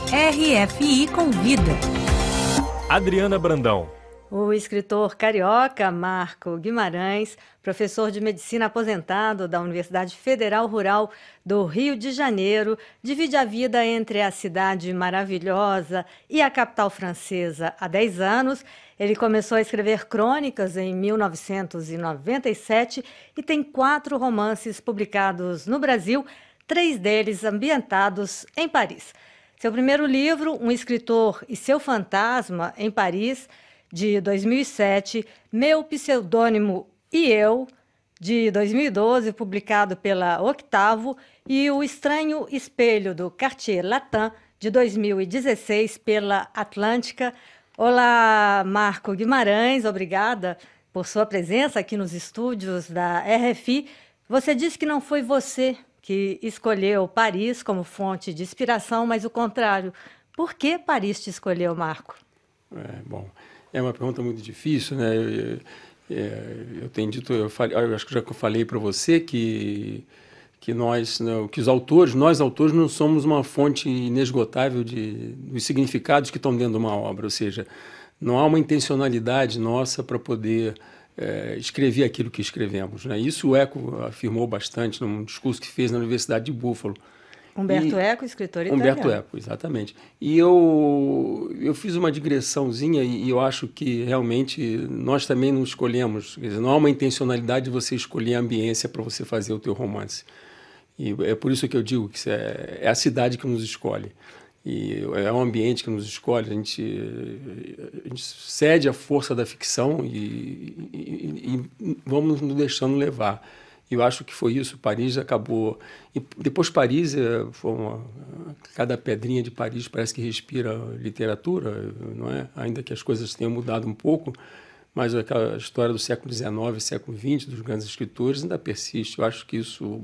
RFI Convida. Adriana Brandão. O escritor carioca Marco Guimarães, professor de medicina aposentado da Universidade Federal Rural do Rio de Janeiro, divide a vida entre a cidade maravilhosa e a capital francesa há 10 anos. Ele começou a escrever crônicas em 1997 e tem 4 romances publicados no Brasil, 3 deles ambientados em Paris. Seu primeiro livro, Um Escritor e Seu Fantasma, em Paris, de 2007, Meu Pseudônimo e Eu, de 2012, publicado pela Octavo, e O Estranho Espelho do Cartier Latin, de 2016, pela Atlântica. Olá, Marco Guimarães, obrigada por sua presença aqui nos estúdios da RFI. Você disse que não foi você que escolheu Paris como fonte de inspiração, mas o contrário. Por que Paris te escolheu, Marco? Bom, é uma pergunta muito difícil, né? Eu tenho dito, eu acho que já falei para você que nós, né, que nós autores não somos uma fonte inesgotável dos significados que estão dentro de uma obra, ou seja, não há uma intencionalidade nossa para poder escrever aquilo que escrevemos, né? Isso o Eco afirmou bastante num discurso que fez na Universidade de Buffalo. Humberto Eco, escritor italiano. Humberto Eco, exatamente. E eu fiz uma digressãozinha e eu acho que realmente nós também não escolhemos, quer dizer, não há uma intencionalidade de você escolher a ambiência para você fazer o teu romance. E é por isso que eu digo que é a cidade que nos escolhe. E é um ambiente que nos escolhe, a gente cede à força da ficção e vamos nos deixando levar. Eu acho que foi isso, Paris acabou... E depois Paris, cada pedrinha de Paris parece que respira literatura, não é? Ainda que as coisas tenham mudado um pouco, mas aquela história do século XIX, século XX, dos grandes escritores, ainda persiste. Eu acho que isso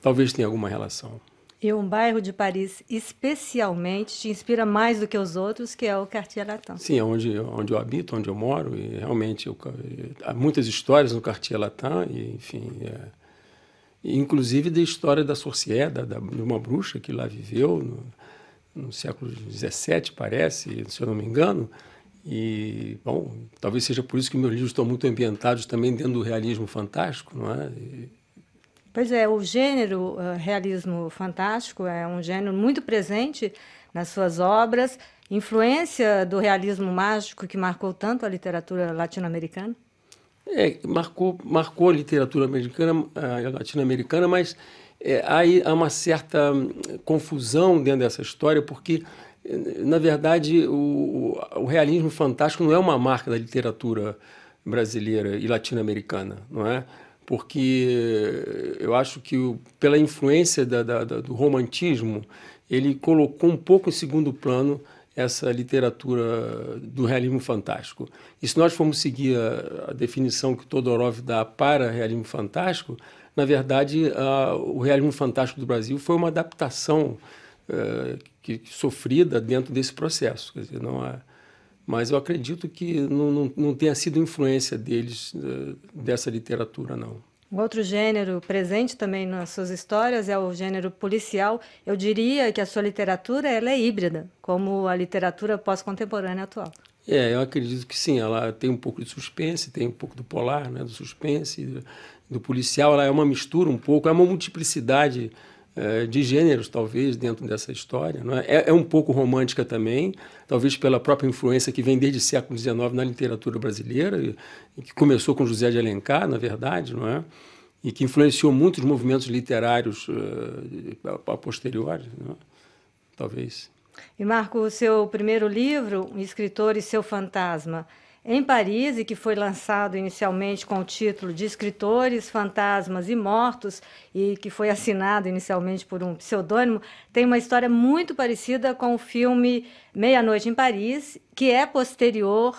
talvez tenha alguma relação. E um bairro de Paris especialmente te inspira mais do que os outros, que é o Cartier Latin. Sim, é onde eu habito, onde eu moro, e realmente há muitas histórias no Cartier Latin, e, enfim, inclusive da história da sorcière, de uma bruxa que lá viveu no século XVII, parece, se eu não me engano. E, bom, talvez seja por isso que meus livros estão muito ambientados também dentro do realismo fantástico, não é? Pois é, o gênero realismo fantástico é um gênero muito presente nas suas obras, influência do realismo mágico que marcou tanto a literatura latino-americana? Marcou a literatura latino-americana, mas há uma certa confusão dentro dessa história, porque, na verdade, o realismo fantástico não é uma marca da literatura brasileira e latino-americana, não é? Porque eu acho que, pela influência do romantismo, ele colocou um pouco em segundo plano essa literatura do realismo fantástico. E se nós formos seguir a definição que Todorov dá para realismo fantástico, na verdade, o realismo fantástico do Brasil foi uma adaptação sofrida dentro desse processo. Quer dizer, não há... Mas eu acredito que não tenha sido influência deles, dessa literatura, não. Um outro gênero presente também nas suas histórias é o gênero policial. Eu diria que a sua literatura ela é híbrida, como a literatura pós-contemporânea atual. Eu acredito que sim. Ela tem um pouco de suspense, tem um pouco do polar, né, do suspense, do policial. Ela é uma mistura um pouco, é uma multiplicidade de gêneros, talvez, dentro dessa história. Não é? É um pouco romântica também, talvez pela própria influência que vem desde o século XIX na literatura brasileira, e que começou com José de Alencar, na verdade, não é? E que influenciou muitos movimentos literários a posteriori, não é? Talvez. E, Marco, o seu primeiro livro, Um Escritor e Seu Fantasma, em Paris, e que foi lançado inicialmente com o título de Escritores, Fantasmas e Mortos, e que foi assinado inicialmente por um pseudônimo, tem uma história muito parecida com o filme Meia-Noite em Paris, que é posterior,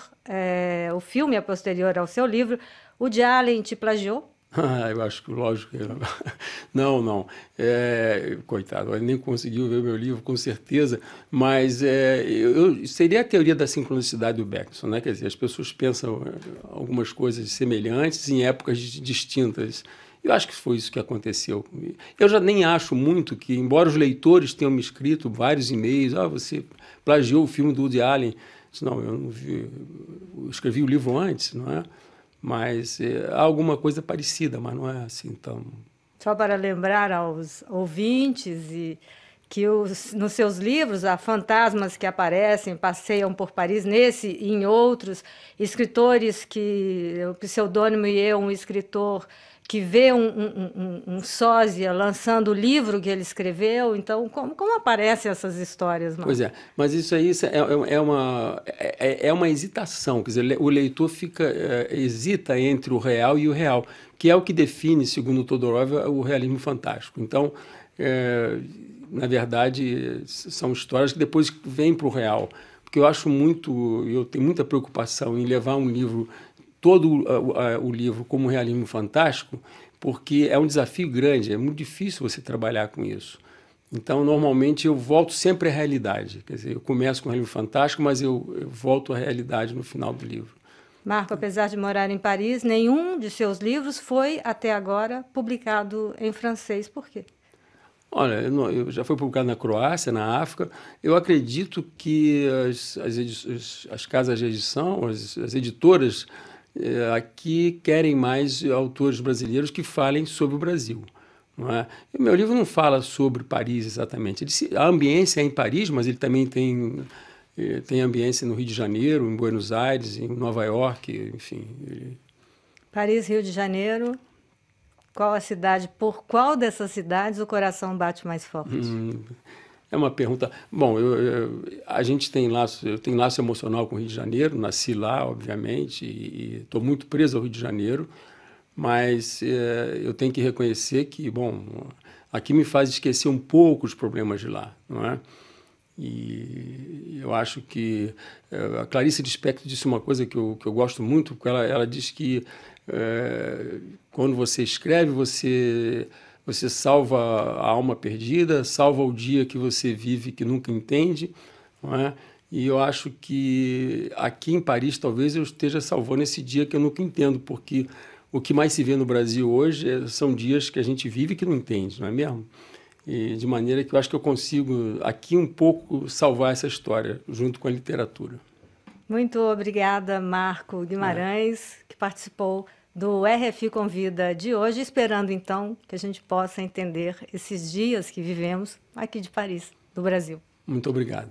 o filme é posterior ao seu livro. Woody Allen te plagiou? Eu acho que, lógico. Não. Coitado, ele nem conseguiu ver meu livro, com certeza. Mas seria a teoria da sincronicidade do Bergson, né? Quer dizer, as pessoas pensam algumas coisas semelhantes em épocas distintas. Eu acho que foi isso que aconteceu. Eu já nem acho muito que, embora os leitores tenham me escrito vários e-mails, você plagiou o filme do Woody Allen. Não, eu não vi, eu escrevi o livro antes, não é? Mas há alguma coisa parecida, mas não é assim tão... Só para lembrar aos ouvintes que nos seus livros há fantasmas que aparecem, passeiam por Paris, nesse e em outros, escritores que... O pseudônimo e eu, um escritor que vê um sósia lançando o livro que ele escreveu. Então, como aparecem essas histórias, Marco? Pois é, mas isso aí é uma hesitação, quer dizer, o leitor hesita entre o real e o real, que é o que define, segundo Todorov, o realismo fantástico. Então, na verdade, são histórias que depois vêm para o real, porque eu tenho muita preocupação em levar um livro, todo o livro como realismo fantástico, porque é um desafio grande, é muito difícil você trabalhar com isso. Então, normalmente, eu volto sempre à realidade. Quer dizer, eu começo com o realismo fantástico, mas eu volto à realidade no final do livro. Marco, apesar de morar em Paris, nenhum de seus livros foi, até agora, publicado em francês. Por quê? Olha, eu já fui publicado na Croácia, na África. Eu acredito que as casas de edição, as editoras aqui querem mais autores brasileiros que falem sobre o Brasil. Não é? O meu livro não fala sobre Paris exatamente. A ambiência é em Paris, mas ele também tem ambiência no Rio de Janeiro, em Buenos Aires, em Nova York, enfim. Paris, Rio de Janeiro. Qual a cidade? Por qual dessas cidades o coração bate mais forte? É uma pergunta... Bom, a gente tem laço, eu tenho laço emocional com o Rio de Janeiro, nasci lá, obviamente, e estou muito preso ao Rio de Janeiro, mas eu tenho que reconhecer que, bom, aqui me faz esquecer um pouco os problemas de lá, não é? E eu acho que a Clarice Lispector disse uma coisa que eu gosto muito, porque ela diz que quando você escreve, você salva a alma perdida, salva o dia que você vive que nunca entende, não é? E eu acho que aqui em Paris talvez eu esteja salvando esse dia que eu nunca entendo, porque o que mais se vê no Brasil hoje são dias que a gente vive que não entende, não é mesmo? E de maneira que eu acho que eu consigo aqui um pouco salvar essa história junto com a literatura. Muito obrigada, Marco Guimarães, que participou do RFI Convida de hoje, esperando então que a gente possa entender esses dias que vivemos aqui de Paris, do Brasil. Muito obrigado.